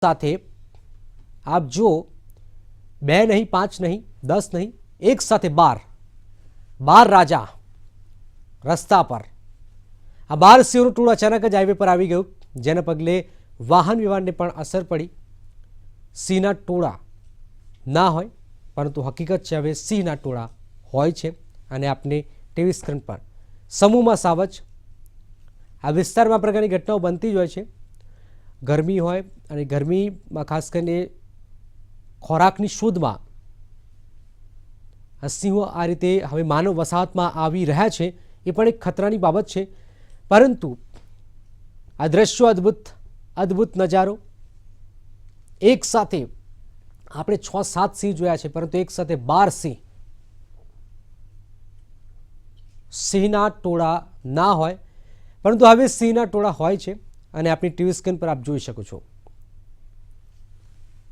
સાથે આપ જુઓ 2 નહીં, 5 નહીં, 10 નહીં, એક સાથે 12 રાજા રસ્તા પર. આ 12 સિંહોનું ટોળું અચાનક જ હાઈવે પર આવી ગયું, જેના પગલે વાહન વ્યવહારને પણ અસર પડી. સિંહના ટોળા ના હોય, પરંતુ હકીકત છે હવે સિંહના ટોળા હોય છે. અને આપને ટીવી સ્ક્રીન પર સમૂહમાં સાવજ. આ વિસ્તારમાં આ પ્રકારની ઘટનાઓ બનતી જ હોય છે. ગરમી હોય અને ગરમીમાં ખાસ કરીને ખોરાકની શોધમાં આ સિંહો આ રીતે હવે માનવ વસાહતમાં આવી રહ્યા છે, એ પણ એક ખતરાની બાબત છે. પરંતુ આ દ્રશ્યો અદ્ભુત નજારો. એક સાથે આપણે 6-7 સિંહ જોયા છે, પરંતુ એક સાથે 12 સિંહના ટોળા ના હોય, પરંતુ હવે સિંહના ટોળા હોય છે. અને આપણી ટીવી સ્ક્રીન પર આપ જોઈ શકો છો.